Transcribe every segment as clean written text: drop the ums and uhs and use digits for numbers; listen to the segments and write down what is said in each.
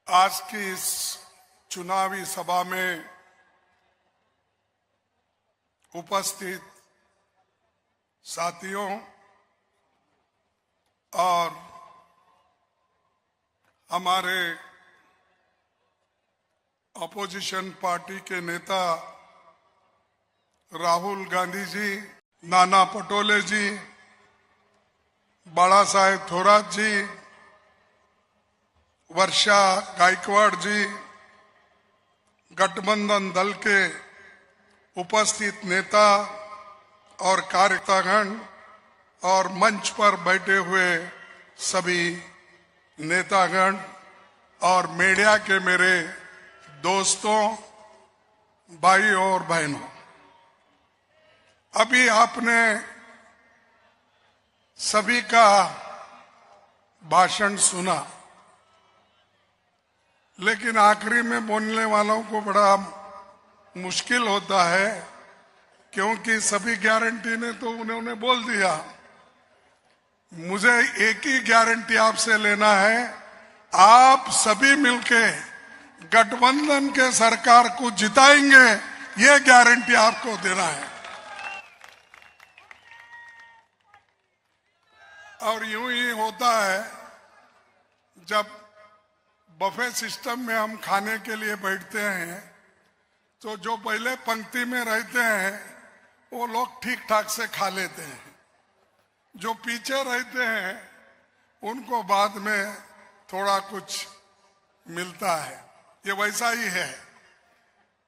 आज की इस चुनावी सभा में उपस्थित साथियों और हमारे अपोजिशन पार्टी के नेता राहुल गांधी जी, नाना पटोले जी, बाला साहेब थोरात जी, वर्षा गायकवाड़ जी, गठबंधन दल के उपस्थित नेता और कार्यकर्तागण और मंच पर बैठे हुए सभी नेतागण और मीडिया के मेरे दोस्तों, भाई और बहनों, अभी आपने सभी का भाषण सुना, लेकिन आखिरी में बोलने वालों को बड़ा मुश्किल होता है क्योंकि सभी गारंटी ने तो उन्होंने बोल दिया। मुझे एक ही गारंटी आपसे लेना है, आप सभी मिलके गठबंधन के सरकार को जिताएंगे, ये गारंटी आपको देना है। और यूं ही होता है, जब बफे सिस्टम में हम खाने के लिए बैठते हैं तो जो पहले पंक्ति में रहते हैं वो लोग ठीक ठाक से खा लेते हैं, जो पीछे रहते हैं उनको बाद में थोड़ा कुछ मिलता है। ये वैसा ही है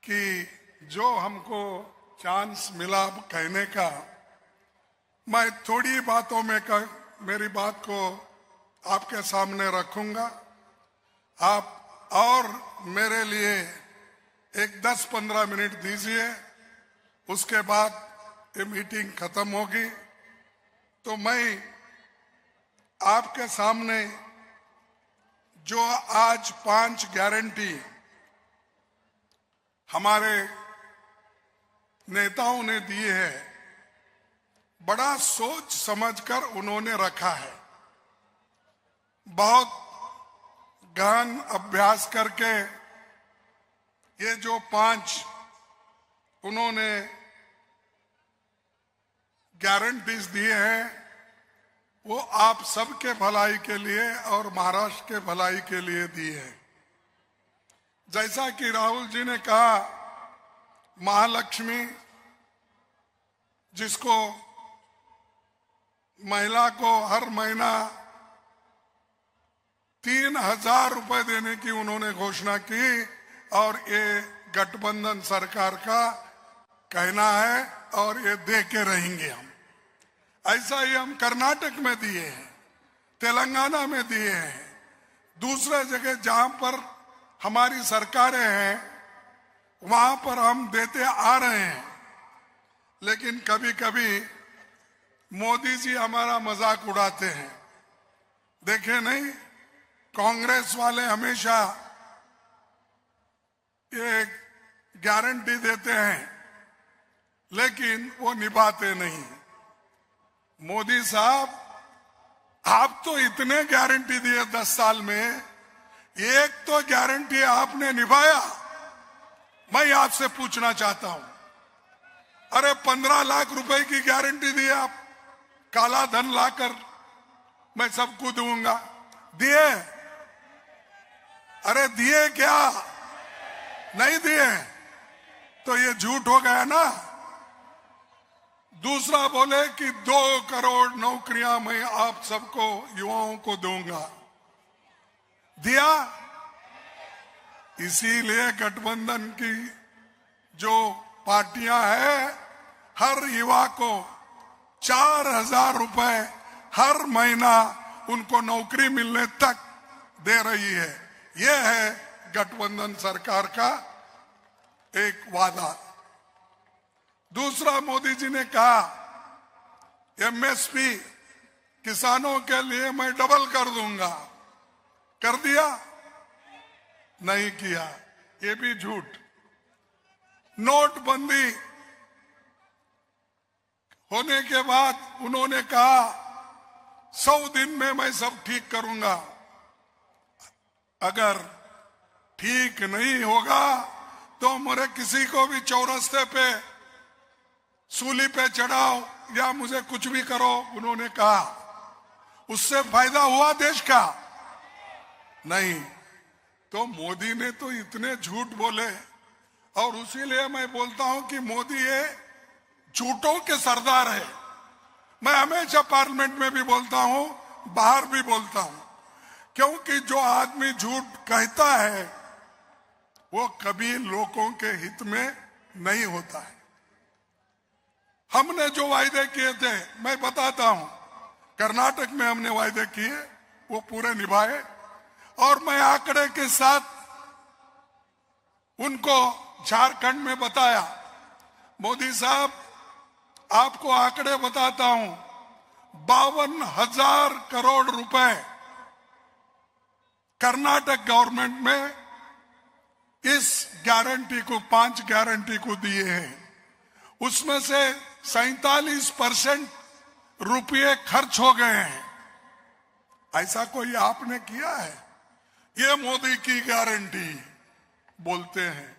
कि जो हमको चांस मिला कहने का, मैं थोड़ी बातों में मेरी बात को आपके सामने रखूंगा। आप और मेरे लिए एक 10-15 मिनट दीजिए, उसके बाद ये मीटिंग खत्म होगी तो मैं आपके सामने जो आज 5 गारंटी हमारे नेताओं ने दिए है, बड़ा सोच समझकर उन्होंने रखा है। बहुत गहन अभ्यास करके ये जो 5 उन्होंने गारंटीज दिए हैं वो आप सबके भलाई के लिए और महाराष्ट्र के भलाई के लिए दिए हैं। जैसा कि राहुल जी ने कहा, महालक्ष्मी, जिसको महिला को हर महीना 3,000 रुपए देने की उन्होंने घोषणा की और ये गठबंधन सरकार का कहना है और ये दे के रहेंगे हम। ऐसा ही हम कर्नाटक में दिए हैं, तेलंगाना में दिए हैं, दूसरे जगह जहां पर हमारी सरकारें हैं वहां पर हम देते आ रहे हैं। लेकिन कभी कभी मोदी जी हमारा मजाक उड़ाते हैं। देखे नहीं, कांग्रेस वाले हमेशा ये गारंटी देते हैं लेकिन वो निभाते नहीं। मोदी साहब, आप तो इतने गारंटी दिए 10 साल में, एक तो गारंटी आपने निभाया। मैं आपसे पूछना चाहता हूं, अरे 15 लाख रुपए की गारंटी दी आप, काला धन लाकर मैं सबको दूंगा, दिए? अरे दिए क्या? नहीं दिए तो ये झूठ हो गया ना। दूसरा बोले कि 2 करोड़ नौकरियां मैं आप सबको युवाओं को दूंगा, दिया? इसीलिए गठबंधन की जो पार्टियां हैं हर युवा को 4,000 रुपए हर महीना उनको नौकरी मिलने तक दे रही है। यह है गठबंधन सरकार का एक वादा। दूसरा, मोदी जी ने कहा एमएसपी किसानों के लिए मैं डबल कर दूंगा, कर दिया? नहीं किया, ये भी झूठ। नोटबंदी होने के बाद उन्होंने कहा 100 दिन में मैं सब ठीक करूंगा। अगर ठीक नहीं होगा तो मुझे किसी को भी चौरस्ते पे सूली पे चढ़ाओ या मुझे कुछ भी करो, उन्होंने कहा। उससे फायदा हुआ देश का? नहीं। तो मोदी ने तो इतने झूठ बोले, और उसीलिए मैं बोलता हूं कि मोदी ये झूठों के सरदार है। मैं हमेशा पार्लियामेंट में भी बोलता हूं, बाहर भी बोलता हूं, क्योंकि जो आदमी झूठ कहता है वो कभी लोगों के हित में नहीं होता है। हमने जो वायदे किए थे, मैं बताता हूं, कर्नाटक में हमने वायदे किए, वो पूरे निभाए। और मैं आंकड़े के साथ उनको झारखंड में बताया, मोदी साहब आपको आंकड़े बताता हूं, 52,000 करोड़ रुपए कर्नाटक गवर्नमेंट में इस गारंटी को, 5 गारंटी को दिए हैं। उसमें से 47% रुपये खर्च हो गए हैं। ऐसा कोई आपने किया है? ये मोदी की गारंटी बोलते हैं।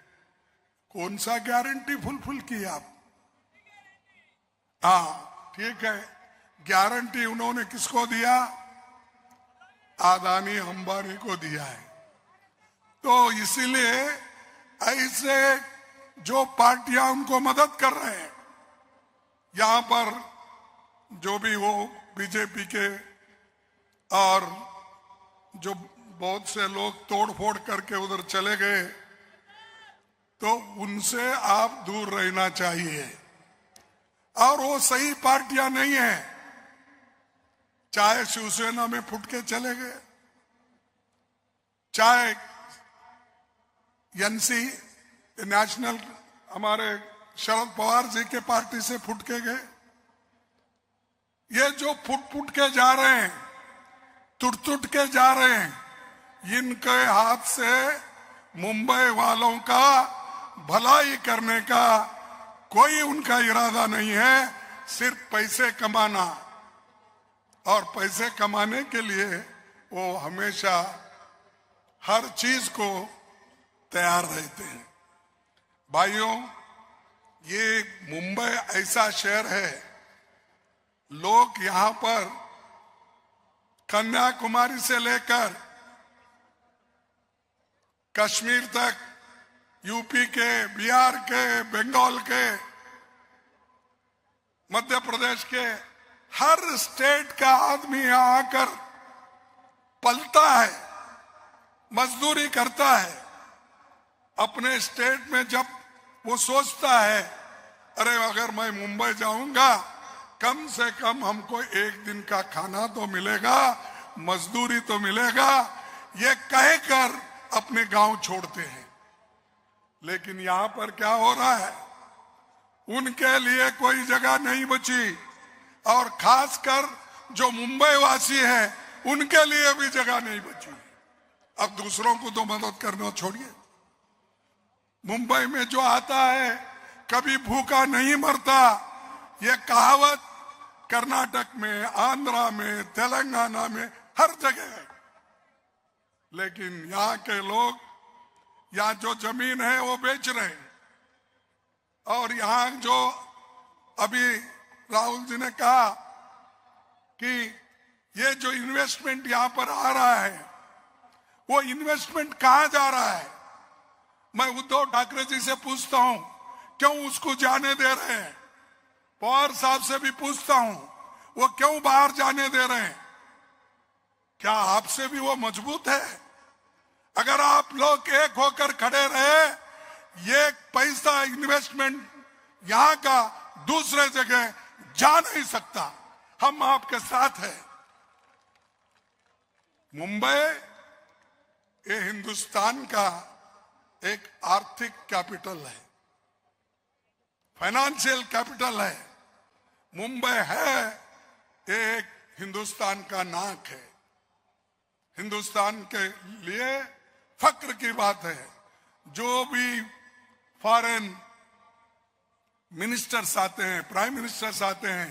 कौन सा गारंटी फुलफिल की आप? हाँ ठीक है, गारंटी उन्होंने किसको दिया? अदानी अंबानी को दिया है। तो इसीलिए ऐसे जो पार्टियां उनको मदद कर रहे हैं, यहां पर जो भी हो, बीजेपी के और जो बहुत से लोग तोड़फोड़ करके उधर चले गए, तो उनसे आप दूर रहना चाहिए। और वो सही पार्टियां नहीं है, चाहे शिवसेना में फुट के चले गए, चाहे एनसी नेशनल हमारे शरद पवार जी के पार्टी से फुट के गए। ये जो फुट के जा रहे हैं, टूट के जा रहे हैं, इनके हाथ से मुंबई वालों का भलाई करने का कोई उनका इरादा नहीं है, सिर्फ पैसे कमाना। और पैसे कमाने के लिए वो हमेशा हर चीज को तैयार रहते हैं। भाइयों, ये मुंबई ऐसा शहर है, लोग यहां पर कन्याकुमारी से लेकर कश्मीर तक, यूपी के, बिहार के, बंगाल के, मध्य प्रदेश के, हर स्टेट का आदमी यहां आकर पलता है, मजदूरी करता है। अपने स्टेट में जब वो सोचता है, अरे अगर मैं मुंबई जाऊंगा कम से कम हमको एक दिन का खाना तो मिलेगा, मजदूरी तो मिलेगा, ये कहकर अपने गांव छोड़ते हैं। लेकिन यहां पर क्या हो रहा है, उनके लिए कोई जगह नहीं बची, और खासकर जो मुंबई वासी हैं उनके लिए भी जगह नहीं बची। अब दूसरों को तो मदद करना छोड़िए, मुंबई में जो आता है कभी भूखा नहीं मरता, ये कहावत कर्नाटक में, आंध्रा में, तेलंगाना में हर जगह है। लेकिन यहाँ के लोग, यहाँ जो जमीन है वो बेच रहे हैं, और यहाँ जो अभी राहुल जी ने कहा कि ये जो इन्वेस्टमेंट यहाँ पर आ रहा है, वो इन्वेस्टमेंट कहाँ जा रहा है? मैं उद्धव ठाकरे जी से पूछता हूं, क्यों उसको जाने दे रहे हैं? पवार साहब से भी पूछता हूं, वो क्यों बाहर जाने दे रहे हैं? क्या आपसे भी वो मजबूत है? अगर आप लोग एक होकर खड़े रहे, ये पैसा इन्वेस्टमेंट यहां का दूसरे जगह जा नहीं सकता। हम आपके साथ हैं। मुंबई ये हिंदुस्तान का एक आर्थिक कैपिटल है, फाइनेंशियल कैपिटल है। मुंबई है एक हिंदुस्तान का नाक है। हिंदुस्तान के लिए फक्र की बात है। जो भी फॉरेन मिनिस्टर्स आते हैं, प्राइम मिनिस्टर्स आते हैं,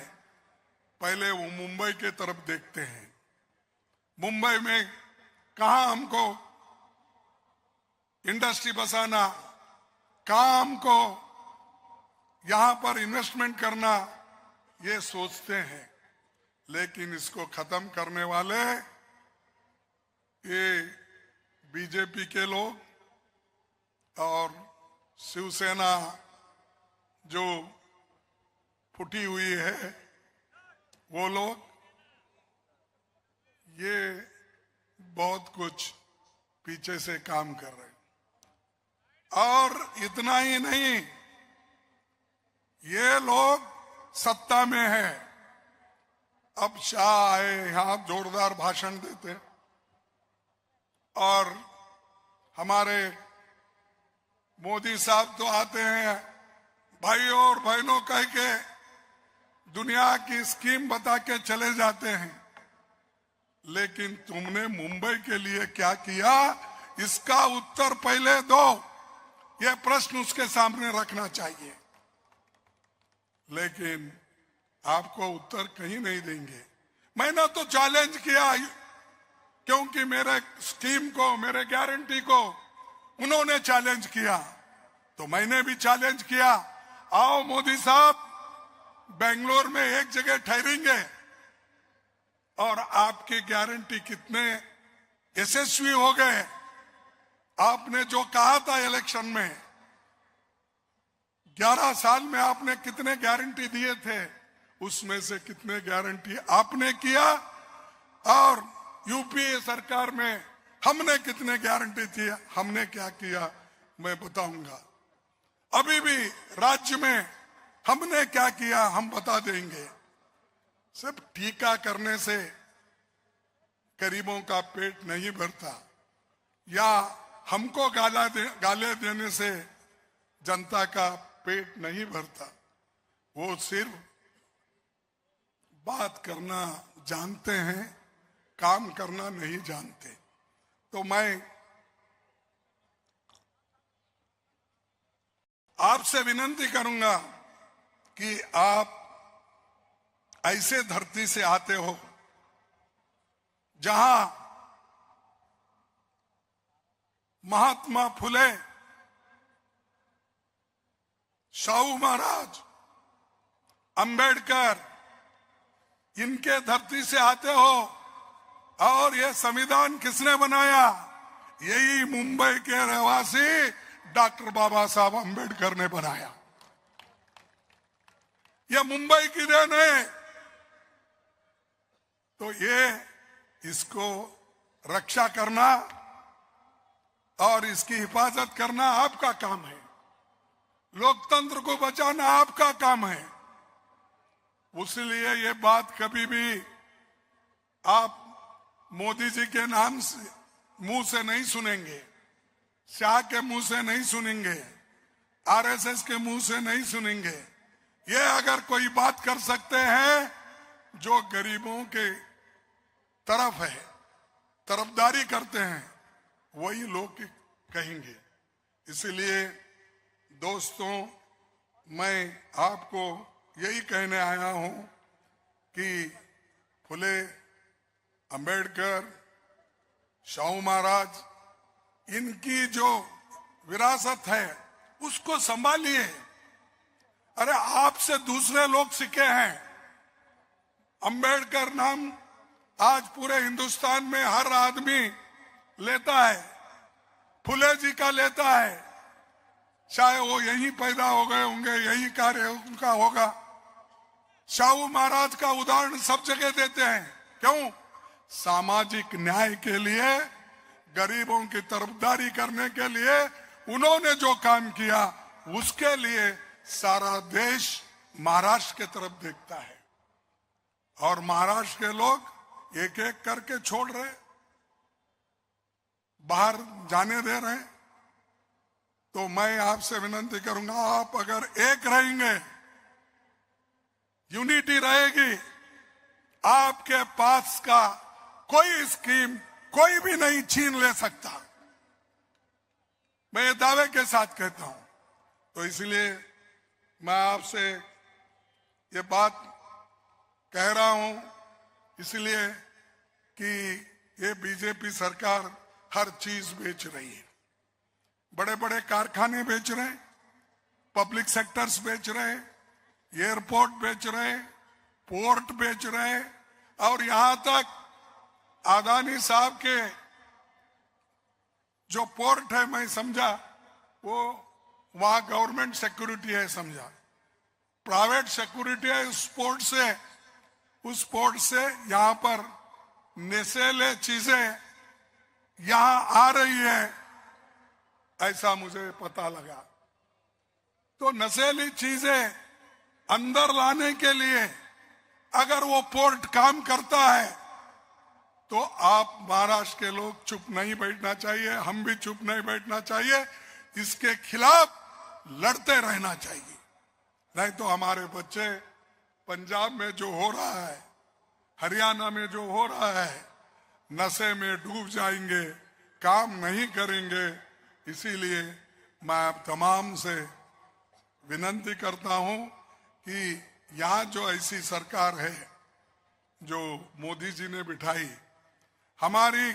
पहले वो मुंबई के तरफ देखते हैं।। मुंबई में कहा हमको 50,000 इंडस्ट्री बसाना, काम को यहां पर इन्वेस्टमेंट करना, ये सोचते हैं। लेकिन इसको खत्म करने वाले ये बीजेपी के लोग और शिवसेना जो फूटी हुई है वो लोग, ये बहुत कुछ पीछे से काम कर रहे हैं। और इतना ही नहीं, ये लोग सत्ता में है। अब शाह आए, यहां जोरदार भाषण देते और हमारे मोदी साहब तो आते हैं भाइयों और बहनों कह के दुनिया की स्कीम बता के चले जाते हैं। लेकिन तुमने मुंबई के लिए क्या किया, इसका उत्तर पहले दो, यह प्रश्न उसके सामने रखना चाहिए। लेकिन आपको उत्तर कहीं नहीं देंगे। मैंने तो चैलेंज किया, क्योंकि मेरे स्कीम को, मेरे गारंटी को उन्होंने चैलेंज किया, तो मैंने भी चैलेंज किया। आओ मोदी साहब, बेंगलोर में एक जगह ठहरेंगे और आपकी गारंटी कितने यशस्वी हो गए। आपने जो कहा था इलेक्शन में, 11 साल में आपने कितने गारंटी दिए थे, उसमें से कितने गारंटी आपने किया, और यूपीए सरकार में हमने कितने गारंटी थी, हमने क्या किया, मैं बताऊंगा। अभी भी राज्य में हमने क्या किया हम बता देंगे। सिर्फ टीका करने से गरीबों का पेट नहीं भरता, या हमको गाले देने से जनता का पेट नहीं भरता। वो सिर्फ बात करना जानते हैं, काम करना नहीं जानते। तो मैं आपसे विनती करूंगा कि आप ऐसे धरती से आते हो जहां महात्मा फुले, शाहू महाराज, अंबेडकर, इनके धरती से आते हो। और ये संविधान किसने बनाया? यही मुंबई के रहवासी डॉक्टर बाबा साहब अंबेडकर ने बनाया। यह मुंबई की देन है। तो ये इसको रक्षा करना और इसकी हिफाजत करना आपका काम है। लोकतंत्र को बचाना आपका काम है। इसलिए ये बात कभी भी आप मोदी जी के नाम से मुंह से नहीं सुनेंगे, शाह के मुंह से नहीं सुनेंगे, आरएसएस के मुंह से नहीं सुनेंगे। ये अगर कोई बात कर सकते हैं जो गरीबों के तरफ है, तरफदारी करते हैं, वही लोग कहेंगे। इसलिए दोस्तों, मैं आपको यही कहने आया हूं कि फुले, अंबेडकर, शाहू महाराज, इनकी जो विरासत है उसको संभालिए। अरे आपसे दूसरे लोग सीखे हैं। अंबेडकर नाम आज पूरे हिंदुस्तान में हर आदमी लेता है, फुले जी का लेता है। चाहे वो यहीं पैदा हो गए होंगे, यही कार्य उनका होगा। शाहू महाराज का उदाहरण सब जगह देते हैं। क्यों? सामाजिक न्याय के लिए, गरीबों की तरफदारी करने के लिए उन्होंने जो काम किया, उसके लिए सारा देश महाराष्ट्र की तरफ देखता है। और महाराष्ट्र के लोग एक एक करके छोड़ रहे, बाहर जाने दे रहे। तो मैं आपसे विनती करूंगा, आप अगर एक रहेंगे, यूनिटी रहेगी, आपके पास का कोई स्कीम कोई भी नहीं छीन ले सकता। मैं ये दावे के साथ कहता हूं। तो इसलिए मैं आपसे ये बात कह रहा हूं, इसलिए कि ये बीजेपी सरकार हर चीज बेच रही है। बड़े बड़े कारखाने बेच रहे हैं, पब्लिक सेक्टर्स बेच रहे हैं, एयरपोर्ट बेच रहे हैं, पोर्ट बेच रहे हैं, और यहां तक अदानी साहब के जो पोर्ट है, मैं समझा वो वहां गवर्नमेंट सिक्योरिटी है, समझा प्राइवेट सिक्योरिटी है। उस पोर्ट से यहां पर नशीले चीजें यहां आ रही है, ऐसा मुझे पता लगा। तो नशीली चीजें अंदर लाने के लिए अगर वो पोर्ट काम करता है तो आप महाराष्ट्र के लोग चुप नहीं बैठना चाहिए, हम भी चुप नहीं बैठना चाहिए, इसके खिलाफ लड़ते रहना चाहिए। नहीं तो हमारे बच्चे पंजाब में जो हो रहा है, हरियाणा में जो हो रहा है, नशे में डूब जाएंगे, काम नहीं करेंगे। इसीलिए मैं आप तमाम से विनती करता हूं कि यहाँ जो ऐसी सरकार है जो मोदी जी ने बिठाई, हमारी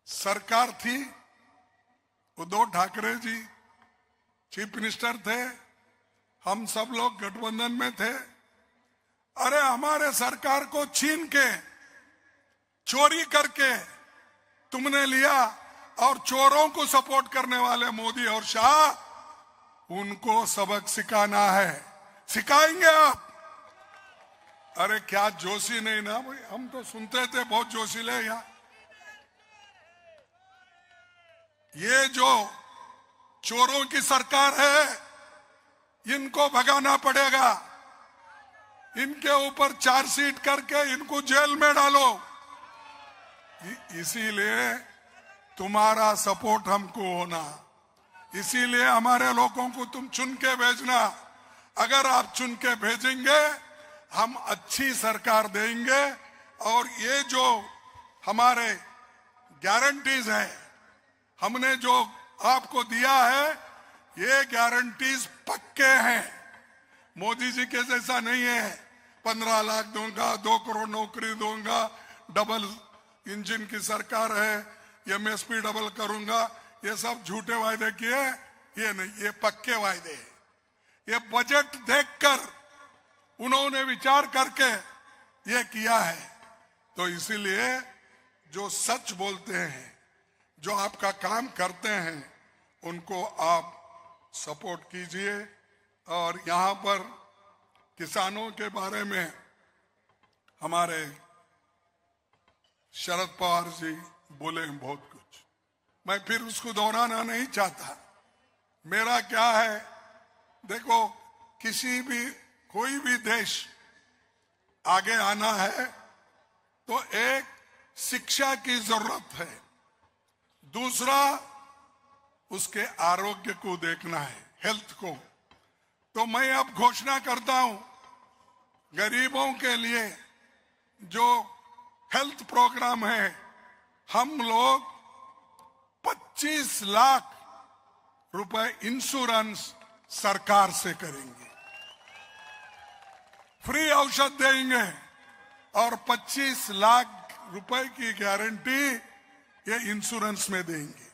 सरकार थी, उद्धव ठाकरे जी चीफ मिनिस्टर थे, हम सब लोग गठबंधन में थे। अरे हमारे सरकार को छीन के, चोरी करके तुमने लिया, और चोरों को सपोर्ट करने वाले मोदी और शाह, उनको सबक सिखाना है। सिखाएंगे आप? अरे क्या जोशी नहीं ना भाई, हम तो सुनते थे बहुत जोशीले यहाँ। ये जो चोरों की सरकार है, इनको भगाना पड़ेगा, इनके ऊपर चार्जशीट करके इनको जेल में डालो। इसीलिए तुम्हारा सपोर्ट हमको होना, इसीलिए हमारे लोगों को तुम चुन के भेजना। अगर आप चुन के भेजेंगे, हम अच्छी सरकार देंगे, और ये जो हमारे गारंटीज है, हमने जो आपको दिया है, ये गारंटीज पक्के हैं। मोदी जी के जैसा नहीं है 15 लाख दूंगा, 2 करोड़ नौकरी दूंगा, डबल इंजन की सरकार है, एमएसपी डबल करूंगा, ये सब झूठे वायदे किए। ये नहीं, ये पक्के वायदे हैं। ये बजट देखकर उन्होंने विचार करके ये किया है। तो इसीलिए जो सच बोलते हैं, जो आपका काम करते हैं, उनको आप सपोर्ट कीजिए। और यहाँ पर किसानों के बारे में हमारे शरद पवार जी बोले बहुत कुछ, मैं फिर उसको दोहराना नहीं चाहता। मेरा क्या है, देखो, कोई भी देश आगे आना है तो एक शिक्षा की जरूरत है, दूसरा उसके आरोग्य को देखना है, हेल्थ को। तो मैं अब घोषणा करता हूं, गरीबों के लिए जो हेल्थ प्रोग्राम है, हम लोग 25 लाख रुपए इंश्योरेंस सरकार से करेंगे, फ्री औषध देंगे, और 25 लाख रुपए की गारंटी ये इंश्योरेंस में देंगे।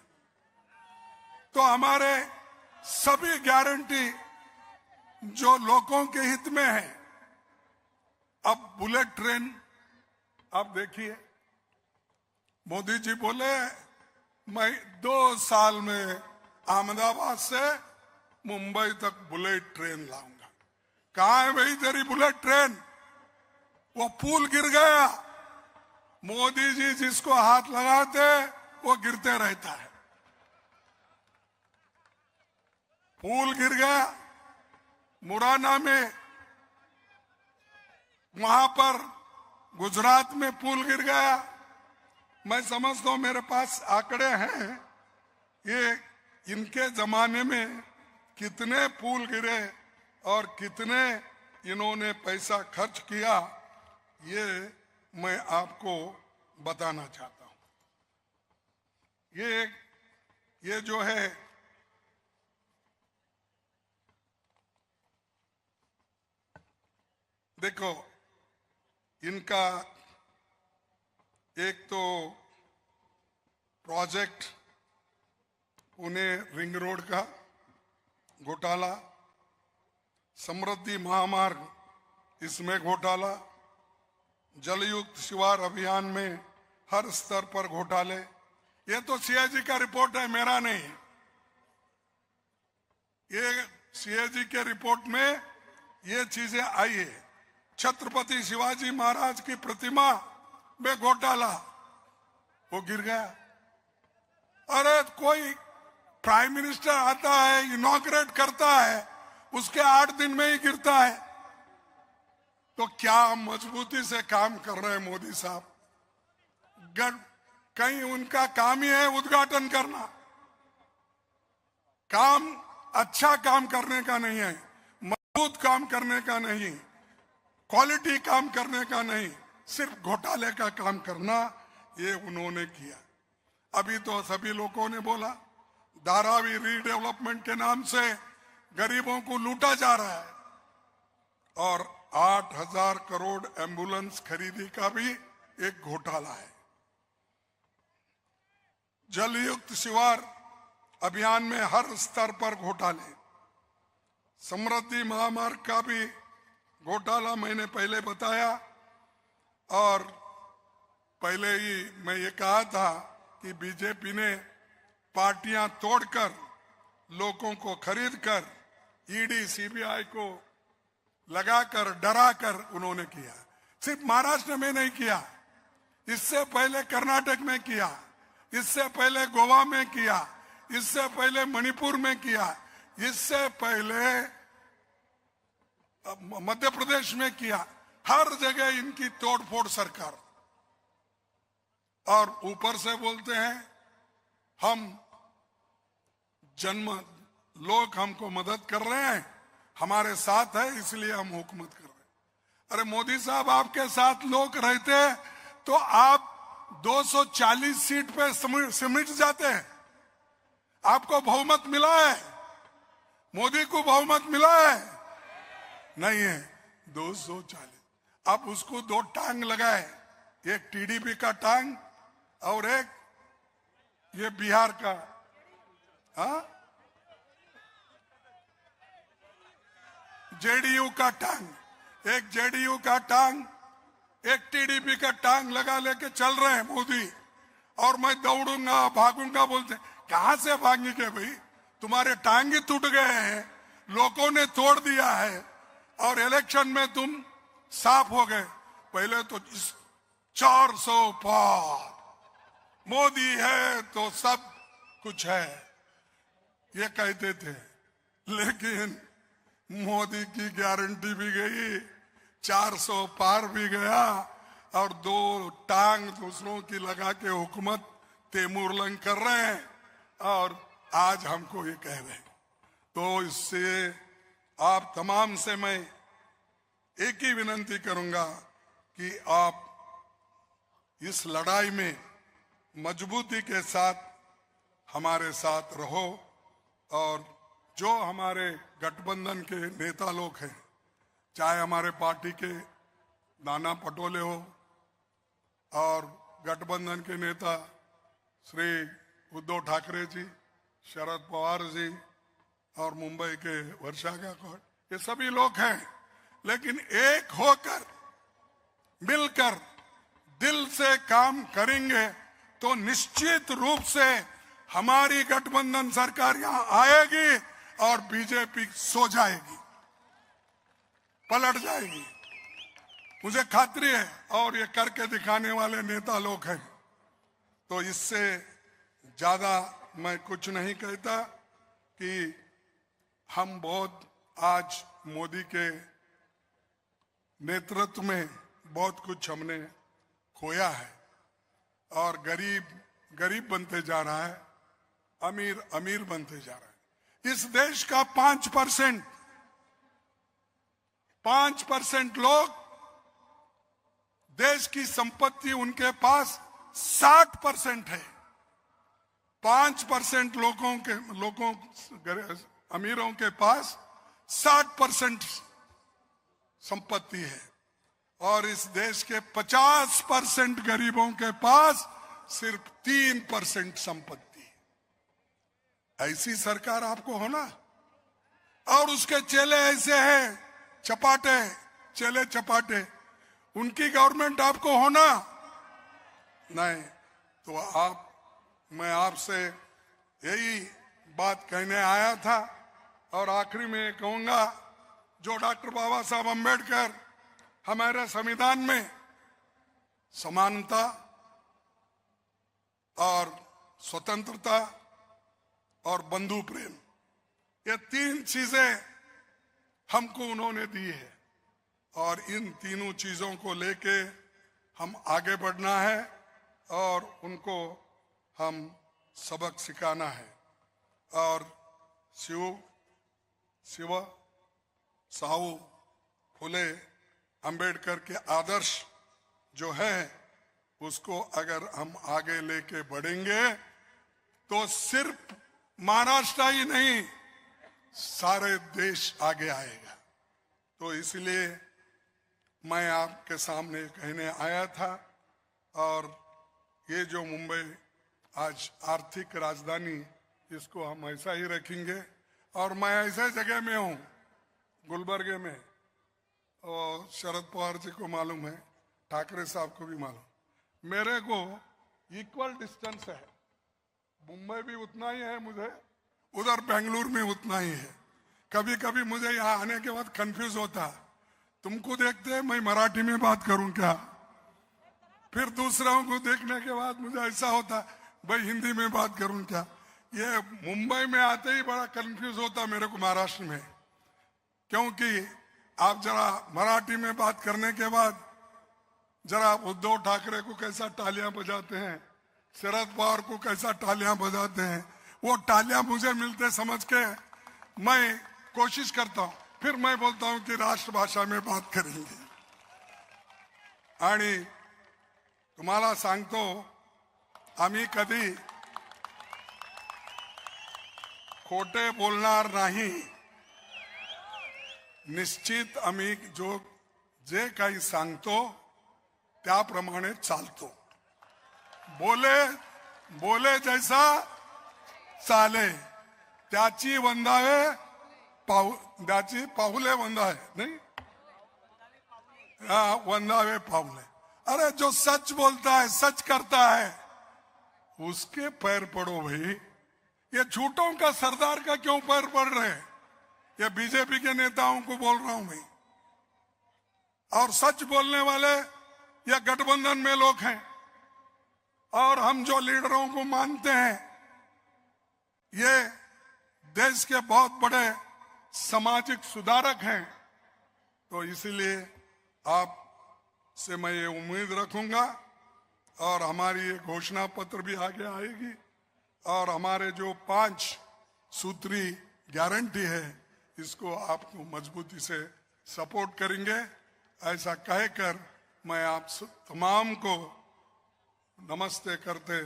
तो हमारे सभी गारंटी जो लोगों के हित में है। अब बुलेट ट्रेन आप देखिए, मोदी जी बोले मैं 2 साल में अहमदाबाद से मुंबई तक बुलेट ट्रेन लाऊंगा। कहां है भाई तेरी बुलेट ट्रेन? वो पुल गिर गया, मोदी जी जिसको हाथ लगाते वो गिरते रहता है। पुल गिर गया मुरैना में, वहां पर गुजरात में पुल गिर गया। मैं समझता हूं, मेरे पास आंकड़े हैं, ये इनके जमाने में कितने पुल गिरे और कितने इन्होंने पैसा खर्च किया, ये मैं आपको बताना चाहता हूं। ये जो है, देखो, इनका एक तो प्रोजेक्ट पुणे रिंग रोड का घोटाला, समृद्धि महामार्ग इसमें घोटाला, जलयुक्त शिवार अभियान में हर स्तर पर घोटाले। ये तो सीएजी का रिपोर्ट है, मेरा नहीं। ये सीएजी के रिपोर्ट में ये चीजें आई है। छत्रपति शिवाजी महाराज की प्रतिमा में घोटाला, वो गिर गया। अरे कोई प्राइम मिनिस्टर आता है, इनॉग्रेट करता है, उसके 8 दिन में ही गिरता है। तो क्या मजबूती से काम कर रहे हैं मोदी साहब? कहीं उनका काम ही है उद्घाटन करना, काम अच्छा काम करने का नहीं है, मजबूत काम करने का नहीं, क्वालिटी काम करने का नहीं, सिर्फ घोटाले का काम करना, ये उन्होंने किया। अभी तो सभी लोगों ने बोला धारावी रीडेवलपमेंट के नाम से गरीबों को लूटा जा रहा है, और 8,000 करोड़ एम्बुलेंस खरीदी का भी एक घोटाला है। जलयुक्त शिवार अभियान में हर स्तर पर घोटाले, समृद्धि महामार्ग का भी घोटाला मैंने पहले बताया, और पहले ही मैं ये कहा था कि बीजेपी ने पार्टियां तोड़कर लोगों को खरीदकर ईडी सीबीआई को लगाकर डराकर उन्होंने किया। सिर्फ महाराष्ट्र में नहीं किया, इससे पहले कर्नाटक में किया, इससे पहले गोवा में किया, इससे पहले मणिपुर में किया, इससे पहले मध्य प्रदेश में किया। हर जगह इनकी तोड़फोड़ सरकार, और ऊपर से बोलते हैं हम लोग हमको मदद कर रहे हैं, हमारे साथ है इसलिए हम हुकूमत कर रहे हैं। अरे मोदी साहब, आपके साथ लोग रहते तो आप 240 सीट पे सिमट जाते हैं। आपको बहुमत मिला है, मोदी को बहुमत मिला है? नहीं है, 240। आप उसको 2 टांग लगाए, एक टीडीपी का टांग और एक ये बिहार का, जेडीयू का टांग, एक जेडीयू का टांग, एक टीडीपी का टांग लगा लेके चल रहे हैं मोदी। और मैं दौड़ूंगा भागूंगा बोलते, कहां से भागेंगे भाई? तुम्हारे टांग ही टूट गए हैं, लोगों ने तोड़ दिया है, और इलेक्शन में तुम साफ हो गए। पहले तो 400 पार, मोदी है तो सब कुछ है, ये कहते थे। लेकिन मोदी की गारंटी भी गई, 400 पार भी गया, और 2 टांग दूसरों की लगा के हुकूमत तैमूरलंग कर रहे हैं, और आज हमको ये कह रहे हैं। तो इससे आप तमाम से मैं एक ही विनती करूंगा कि आप इस लड़ाई में मजबूती के साथ हमारे साथ रहो, और जो हमारे गठबंधन के नेता लोग हैं, चाहे हमारे पार्टी के नाना पटोले हो, और गठबंधन के नेता श्री उद्धव ठाकरे जी, शरद पवार जी, और मुंबई के वर्षा गायकवाड़, ये सभी लोग हैं। लेकिन एक होकर मिलकर दिल से काम करेंगे तो निश्चित रूप से हमारी गठबंधन सरकार यहां आएगी और बीजेपी सो जाएगी, पलट जाएगी, मुझे खात्री है। और ये करके दिखाने वाले नेता लोग हैं। तो इससे ज्यादा मैं कुछ नहीं कहता कि हम बहुत आज मोदी के नेतृत्व में बहुत कुछ हमने खोया है, और गरीब गरीब बनते जा रहा है, अमीर अमीर बनते जा रहा है। इस देश का 5% लोग, देश की संपत्ति उनके पास 60% है। 5% लोगों अमीरों के पास 60% संपत्ति है, और इस देश के 50% गरीबों के पास सिर्फ 3% संपत्ति। ऐसी सरकार आपको होना, और उसके चेले ऐसे हैं चपाटे, चेले चपाटे, उनकी गवर्नमेंट आपको होना नहीं। तो मैं आपसे यही बात कहने आया था। और आखिरी में ये कहूंगा, जो डॉक्टर बाबा साहब अम्बेडकर हमारे संविधान में समानता और स्वतंत्रता और बंधु प्रेम, ये 3 चीजें हमको उन्होंने दी है, और इन तीनों चीजों को लेके हम आगे बढ़ना है और उनको हम सबक सिखाना है। और शिव साहू फुले अंबेडकर के आदर्श जो है, उसको अगर हम आगे लेके बढ़ेंगे तो सिर्फ महाराष्ट्र ही नहीं, सारे देश आगे आएगा। तो इसलिए मैं आपके सामने कहने आया था। और ये जो मुंबई आज आर्थिक राजधानी, इसको हम ऐसा ही रखेंगे। और मैं ऐसे जगह में हूँ, गुलबर्गे में, और शरद पवार जी को मालूम है, ठाकरे साहब को भी मालूम, मेरे को इक्वल डिस्टेंस है। मुंबई भी उतना ही है मुझे, उधर बेंगलुरु में उतना ही है। कभी कभी मुझे यहाँ आने के बाद कंफ्यूज होता, तुमको देखते मैं मराठी में बात करूं क्या, फिर दूसरों को देखने के बाद मुझे ऐसा होता भाई हिंदी में बात करूं क्या। ये मुंबई में आते ही बड़ा कंफ्यूज होता मेरे को महाराष्ट्र में, क्योंकि आप जरा मराठी में बात करने के बाद जरा उद्धव ठाकरे को कैसा तालियां बजाते हैं, शरद पवार को कैसा तालियां बजाते हैं, वो तालियां मुझे मिलते समझ के मैं कोशिश करता हूं, फिर मैं बोलता हूं कि राष्ट्रभाषा में बात करेंगे। आणि तुम्हाला सांगतो, आम्ही कधी खोटे बोलणार नाही। निश्चित आम्ही जे काही सांगतो त्याप्रमाणे चालतो। बोले जैसा चाले त्याची वंदावे त्याची पाहुले वंदावे, नहीं वंदावे पाहुले। अरे जो सच बोलता है, सच करता है, उसके पैर पड़ो भाई। ये झूठों का सरदार का क्यों पैर पड़ रहे हैं? ये बीजेपी के नेताओं को बोल रहा हूं मैं। और सच बोलने वाले ये गठबंधन में लोग हैं, और हम जो लीडरों को मानते हैं, ये देश के बहुत बड़े सामाजिक सुधारक हैं। तो इसलिए आप से मैं ये उम्मीद रखूंगा, और हमारी ये घोषणा पत्र भी आगे आएगी, और हमारे जो 5 सूत्री गारंटी है, इसको आपको मजबूती से सपोर्ट करेंगे। ऐसा कहकर मैं आप तमाम को नमस्ते करते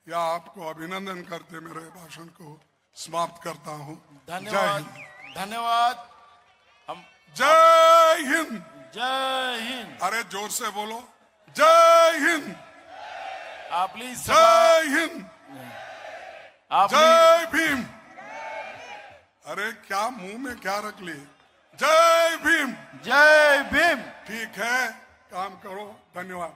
या आपको अभिनंदन करते मेरे भाषण को समाप्त करता हूं। धन्यवाद, धन्यवाद। हम जय हिंद। जय हिंद। अरे जोर से बोलो, जय हिंद। आप प्लीज जय हिंद। जय भीम। अरे क्या मुंह में क्या रख लिए? जय भीम। जय भीम। ठीक है, काम करो। धन्यवाद।